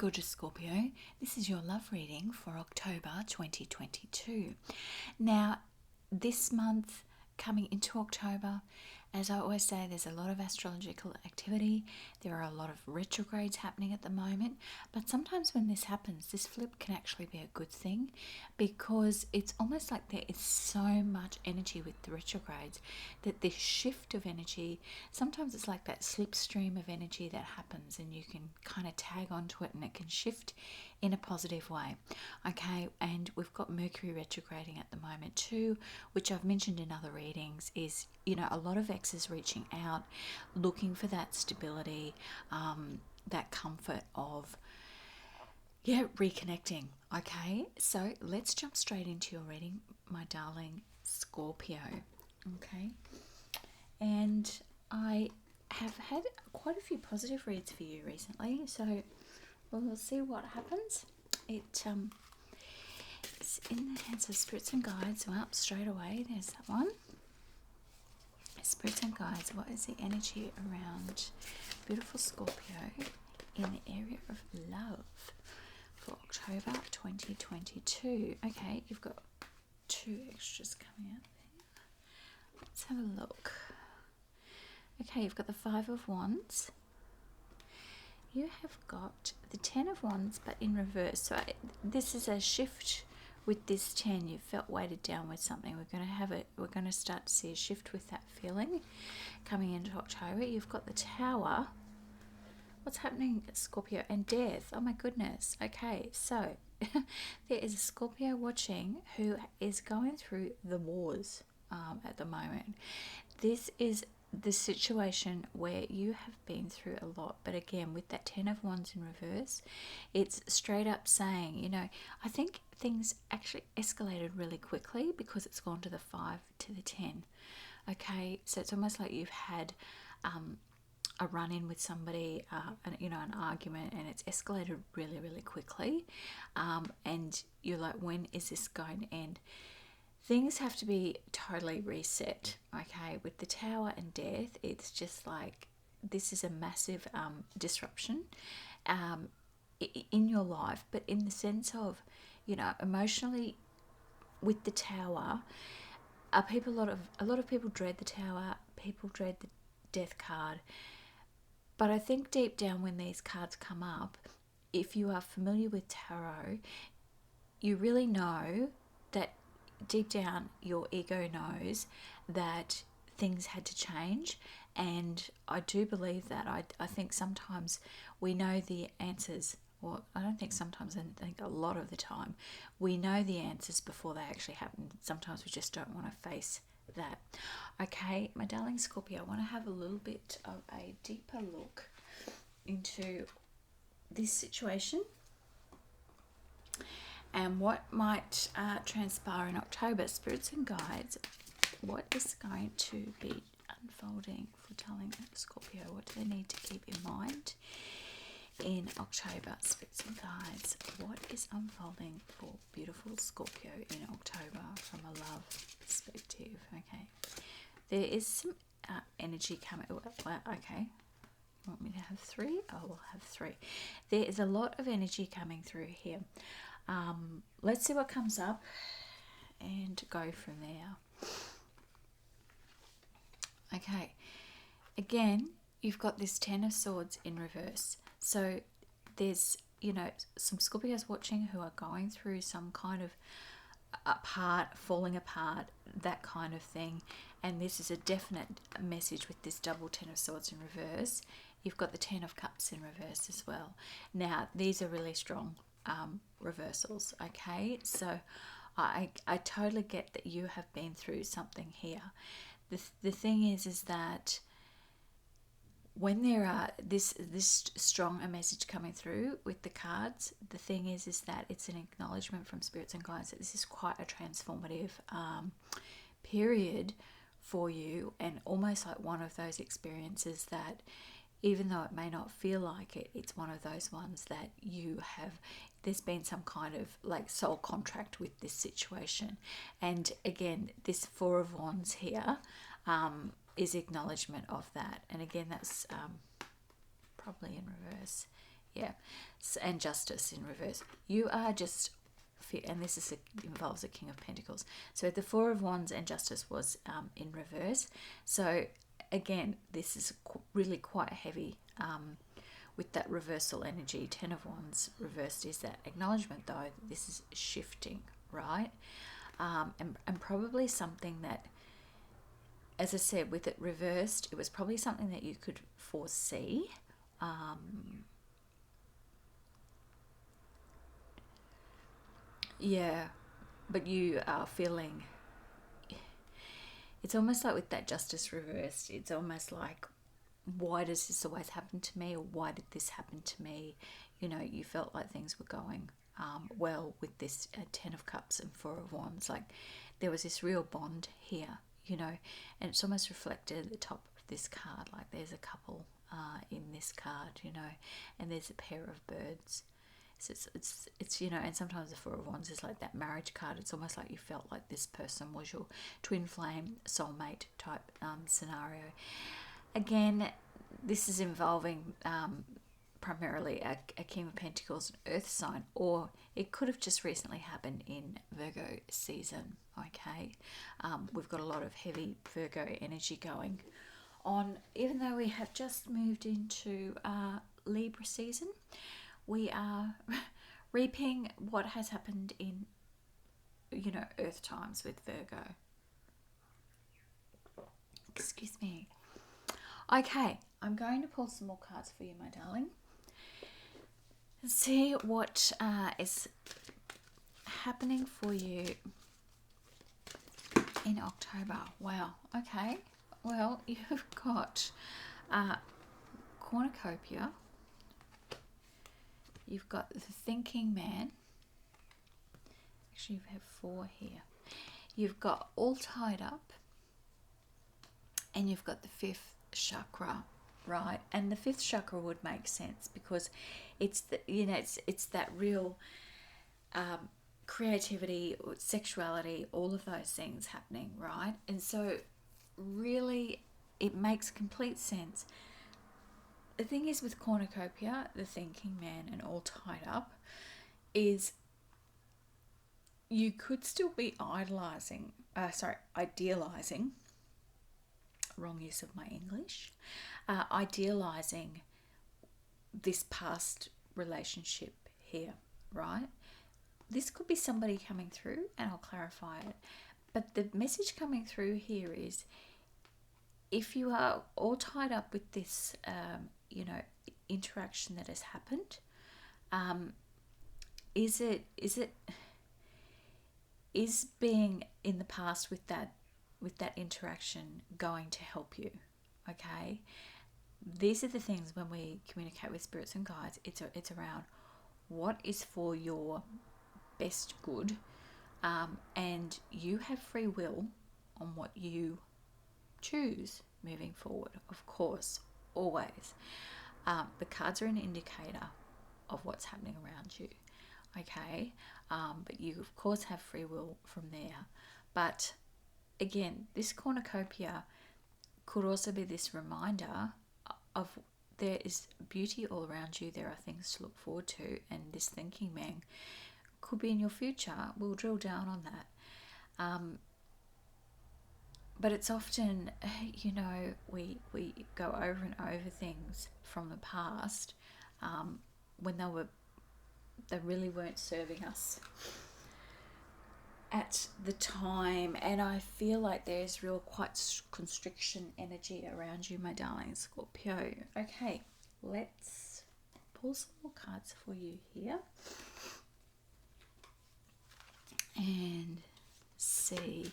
gorgeous Scorpio. This is your love reading for October 2022. Now, this month coming into October, as I always say, there's a lot of astrological activity. There are a lot of retrogrades happening at the moment, but sometimes when this happens, this flip can actually be a good thing, because it's almost like there is so much energy with the retrogrades that this shift of energy, sometimes it's like that slipstream of energy that happens and you can kind of tag onto it and it can shift in a positive way. Okay, and we've got Mercury retrograding at the moment too, which I've mentioned in other readings, is, you know, a lot of exes reaching out, looking for that stability, that comfort of, reconnecting. Okay, so let's jump straight into your reading, my darling Scorpio. Okay, and I have had quite a few positive reads for you recently, so we'll see what happens. It's in the hands of spirits and guides. Well, straight away, there's that one. Spirits and guides, what is the energy around beautiful Scorpio in the area of love for October 2022? Okay, you've got two extras coming out there. Let's have a look. Okay, you've got the Five of Wands. You have got the Ten of Wands, but in reverse. So this is a shift with this 10. You felt weighted down with something. We're going to start to see a shift with that feeling coming into October. You've got the Tower. What's happening, Scorpio? And Death. Oh my goodness. Okay, so there is a Scorpio watching who is going through the wars at the moment. This is the situation where you have been through a lot, but again, with that Ten of Wands in reverse, it's straight up saying, you know, I think things actually escalated really quickly because it's gone to the 5 to the 10. Okay, so it's almost like you've had a run-in with somebody, an argument, and it's escalated really, really quickly, and you're like, when is this going to end? Things have to be totally reset, okay? With the Tower and Death, it's just like this is a massive disruption in your life, but in the sense of, you know, emotionally with the Tower, a lot of people dread the Tower, people dread the Death card, but I think deep down when these cards come up, if you are familiar with tarot, you really know that deep down your ego knows that things had to change, and I do believe that. I think sometimes we know the answers, or I don't think sometimes, I think a lot of the time we know the answers before they actually happen. Sometimes we just don't want to face that. Okay, my darling Scorpio, I want to have a little bit of a deeper look into this situation and what might transpire in October. Spirits and guides, what is going to be unfolding for darling Scorpio? What do they need to keep in mind in October? Spirits and guides, what is unfolding for beautiful Scorpio in October from a love perspective? Okay, there is some energy coming. Okay, want me to have three? I will have three. There is a lot of energy coming through here. Let's see what comes up and go from there. Okay, again, you've got this Ten of Swords in reverse. So there's, you know, some Scorpios watching who are going through some kind of falling apart, that kind of thing. And this is a definite message with this double Ten of Swords in reverse. You've got the Ten of Cups in reverse as well. Now, these are really strong reversals, okay? So I totally get that you have been through something here. The thing is that when there are this strong a message coming through with the cards, the thing is that it's an acknowledgement from spirits and guides that this is quite a transformative period for you, and almost like one of those experiences that, even though it may not feel like it, it's one of those ones that there's been some kind of like soul contract with this situation. And again, this Four of Wands here is acknowledgement of that. And again, that's probably in reverse. yeah. And Justice in reverse. You are just, and this is involves a King of Pentacles. So the Four of Wands and Justice was in reverse. So again, this is really quite heavy with that reversal energy. Ten of Wands reversed is that acknowledgement, though, that this is shifting, right? And probably something that, as I said, with it reversed, it was probably something that you could foresee. Yeah, but you are feeling, it's almost like with that Justice reversed, it's almost like, why does this always happen to me, or why did this happen to me? You know, you felt like things were going well with this Ten of Cups and Four of Wands. Like there was this real bond here, you know, and it's almost reflected at the top of this card. Like there's a couple in this card, you know, and there's a pair of birds. So it's you know, and sometimes the Four of Wands is like that marriage card. It's almost like you felt like this person was your twin flame, soulmate type scenario. Again, this is involving primarily a King of Pentacles, an earth sign, or it could have just recently happened in Virgo season, okay? We've got a lot of heavy Virgo energy going on, even though we have just moved into Libra season. We are reaping what has happened in, you know, earth times with Virgo. Excuse me. Okay, I'm going to pull some more cards for you, my darling. And see what is happening for you in October. Wow, okay. Well, you've got Cornucopia. You've got the Thinking Man. Actually, you have four here. You've got All Tied Up. And you've got the fifth chakra, right? And the fifth chakra would make sense because it's the, you know, it's that real creativity, sexuality, all of those things happening, right? And so really it makes complete sense. The thing is with Cornucopia, the Thinking Man, and All Tied Up is you could still be idealizing, wrong use of my English, idealizing this past relationship here, right? This could be somebody coming through, and I'll clarify it. But the message coming through here is, if you are all tied up with this, you know, interaction that has happened, is being in the past with that interaction going to help you? Okay, these are the things when we communicate with spirits and guides. It's around what is for your best good, and you have free will on what you choose moving forward, of course, always. The cards are an indicator of what's happening around you, okay? But you of course have free will from there. But again, this cornucopia could also be this reminder of there is beauty all around you. There are things to look forward to, and this Thinking Man could be in your future. We'll drill down on that. But it's often, you know, we go over and over things from the past when they really weren't serving us at the time. And I feel like there's real quite constriction energy around you, my darling Scorpio. Okay, let's pull some more cards for you here and see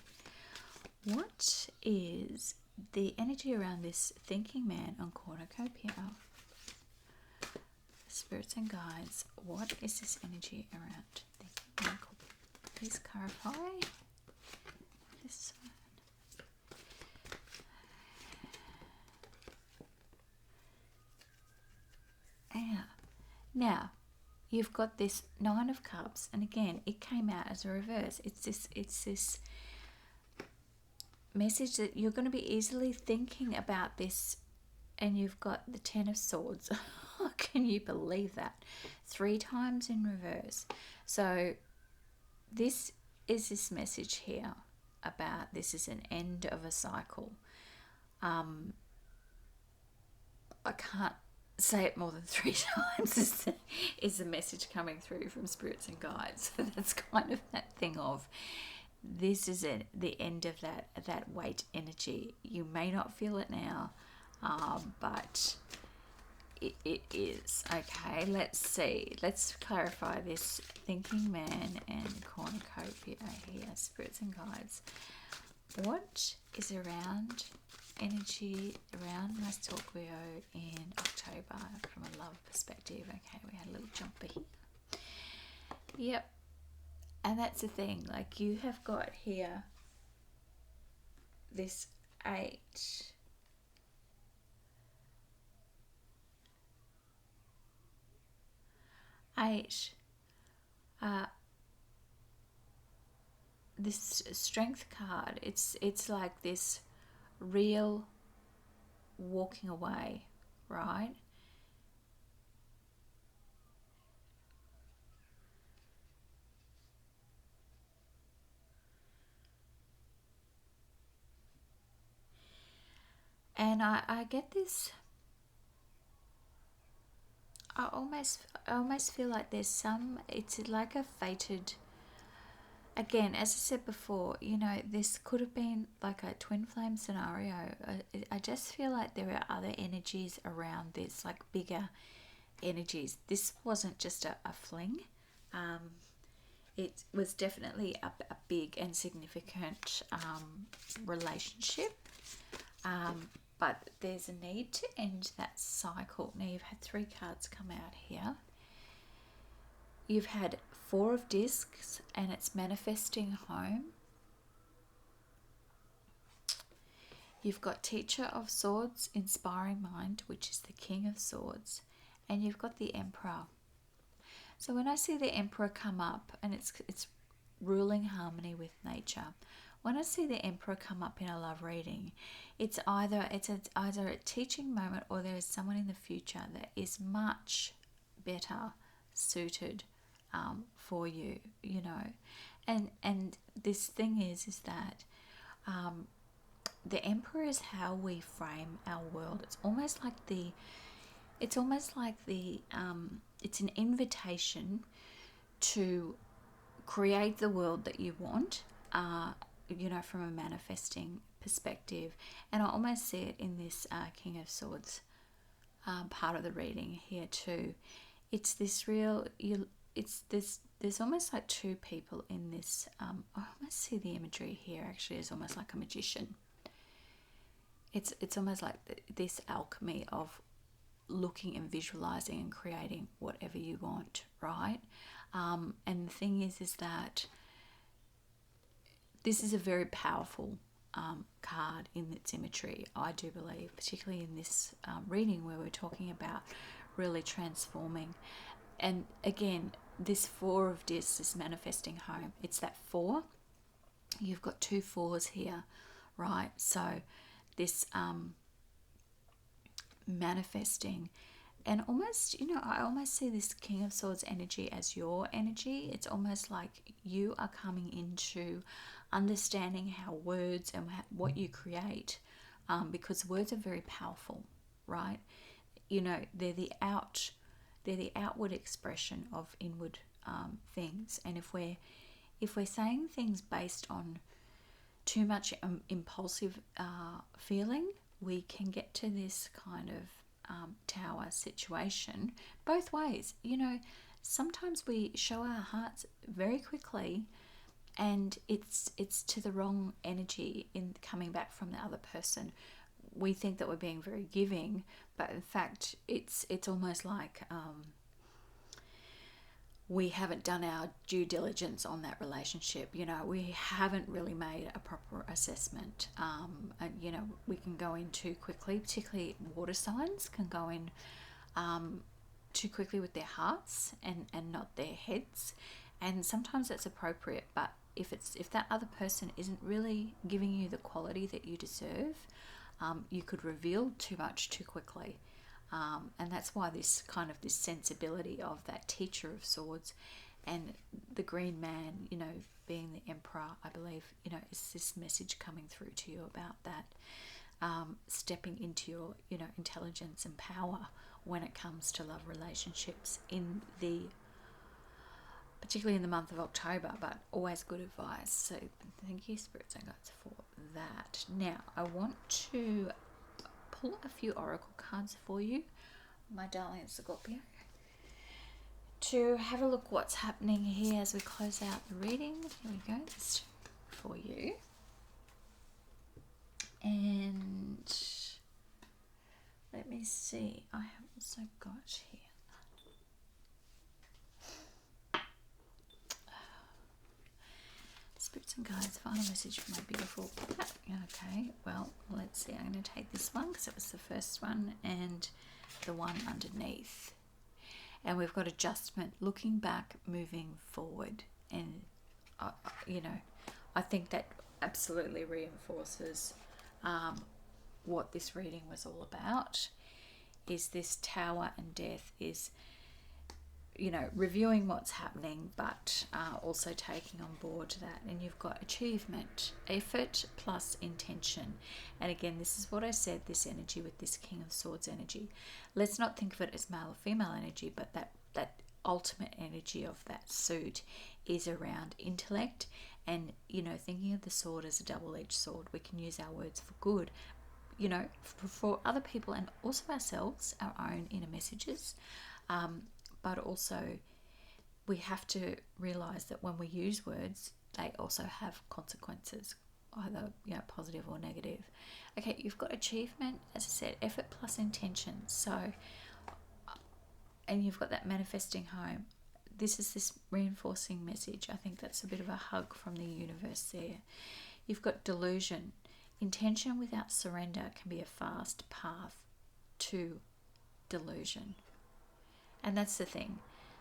what is the energy around this Thinking Man on Cornucopia. Spirits and guides, what is this energy around Thinking Man? Please clarify this one. Yeah. Now, you've got this Nine of Cups, and again, it came out as a reverse. It's this message that you're going to be easily thinking about this, and you've got the Ten of Swords. Can you believe that? 3 times in reverse. So this is this message here about this is an end of a cycle. I can't say it more than 3 times is the message coming through from spirits and guides. So that's kind of that thing of this is the end of that weight energy. You may not feel it now, but it is. Okay, let's see. Let's clarify this thinking man and cornucopia here, spirits and guides. What is around energy around my Scorpio in October from a love perspective? Okay, we had a little jumper here. Yep. And that's the thing, like you have got here this 8. This strength card, it's like this real walking away, right? And I get this, I almost feel like there's some, it's like a fated, again, as I said before, you know, this could have been like a twin flame scenario. I just feel like there are other energies around this, like bigger energies. This wasn't just a fling. It was definitely a big and significant relationship. But there's a need to end that cycle. Now you've had 3 cards come out here. You've had 4 of discs and it's manifesting home. You've got Teacher of Swords, Inspiring Mind, which is the King of Swords. And you've got the Emperor. So when I see the Emperor come up, and it's ruling harmony with nature. When I see the Emperor come up in a love reading, it's either a teaching moment, or there is someone in the future that is much better suited for you, you know. And this thing is that the Emperor is how we frame our world. It's almost like it's an invitation to create the world that you want, you know, from a manifesting perspective. And I almost see it in this King of Swords part of the reading here too. It's this real, there's almost like 2 people in this. I almost see the imagery here actually is almost like a magician. It's almost like this alchemy of looking and visualizing and creating whatever you want, right? And the thing is that this is a very powerful card in its imagery, I do believe, particularly in this reading where we're talking about really transforming. And again, this 4 of discs is manifesting home. It's that 4. You've got 2 4s here, right? So this manifesting, and almost, you know, I almost see this King of Swords energy as your energy. It's almost like you are coming into understanding how words and what you create, because words are very powerful, right? You know, they're the outward expression of inward things. And if we're saying things based on too much impulsive feeling, we can get to this kind of tower situation both ways. You know, sometimes we show our hearts very quickly, and it's to the wrong energy in coming back from the other person. We think that we're being very giving, but in fact, it's almost like we haven't done our due diligence on that relationship. You know, we haven't really made a proper assessment. And, you know, we can go in too quickly, particularly water signs can go in too quickly with their hearts and not their heads. And sometimes that's appropriate, but if that other person isn't really giving you the quality that you deserve, you could reveal too much too quickly. And that's why this kind of this sensibility of that teacher of swords and the green man, you know, being the emperor, I believe, you know, is this message coming through to you about that, stepping into your, you know, intelligence and power when it comes to love relationships in the, particularly in the month of October, but always good advice. So thank you, spirits and guides, for that. Now I want to pull a few oracle cards for you, my darling Scorpio, to have a look what's happening here as we close out the reading. Here we go, this for you. And let me see, I have also got here spirits and guides, final message for my beautiful puppet. Okay, well, let's see, I'm going to take this one because it was the first one and the one underneath. And we've got adjustment, looking back, moving forward. And, you know, I think that absolutely reinforces what this reading was all about. Is this Tower and Death is, you know, reviewing what's happening, but also taking on board that. And you've got achievement, effort plus intention. And again, this is what I said, this energy with this King of Swords energy. Let's not think of it as male or female energy, but that ultimate energy of that suit is around intellect. And, you know, thinking of the sword as a double-edged sword, we can use our words for good, you know, for other people and also ourselves, our own inner messages. But also we have to realize that when we use words, they also have consequences, either, you know, positive or negative. Okay, you've got achievement, as I said, effort plus intention. So, and you've got that manifesting home. This is this reinforcing message. I think that's a bit of a hug from the universe there. You've got delusion. Intention without surrender can be a fast path to delusion. And that's the thing.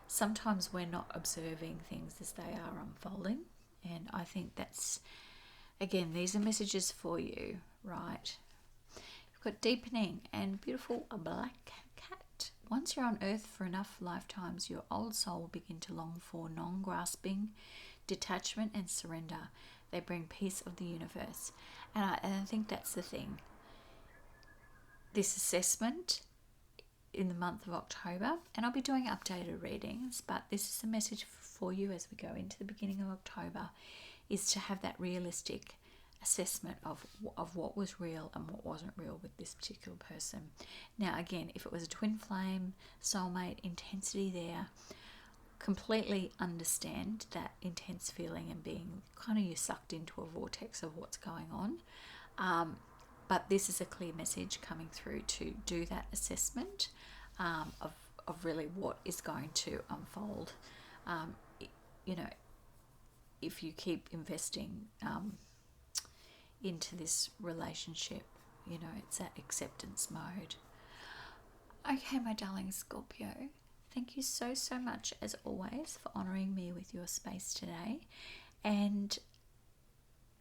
Sometimes we're not observing things as they are unfolding. And I think that's, again, these are messages for you, right? You've got deepening and beautiful a black cat. Once you're on earth for enough lifetimes, your old soul will begin to long for non-grasping, detachment and surrender. They bring peace of the universe. And I think that's the thing. This assessment in the month of October, and I'll be doing updated readings, but this is a message for you as we go into the beginning of October, is to have that realistic assessment of what was real and what wasn't real with this particular person. Now again, if it was a twin flame, soulmate, intensity there, completely understand that intense feeling and being kind of you sucked into a vortex of what's going on. But this is a clear message coming through to do that assessment of really what is going to unfold. You know, if you keep investing into this relationship, you know, it's that acceptance mode. Okay, my darling Scorpio, thank you so much as always for honouring me with your space today. And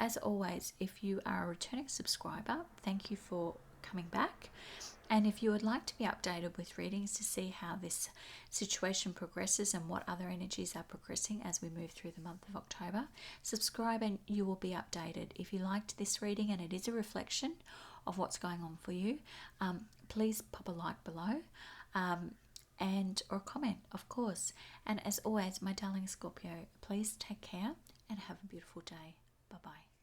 as always, if you are a returning subscriber, thank you for coming back. And if you would like to be updated with readings to see how this situation progresses and what other energies are progressing as we move through the month of October, subscribe and you will be updated. If you liked this reading and it is a reflection of what's going on for you, please pop a like below and or comment, of course. And as always, my darling Scorpio, please take care and have a beautiful day. Bye-bye.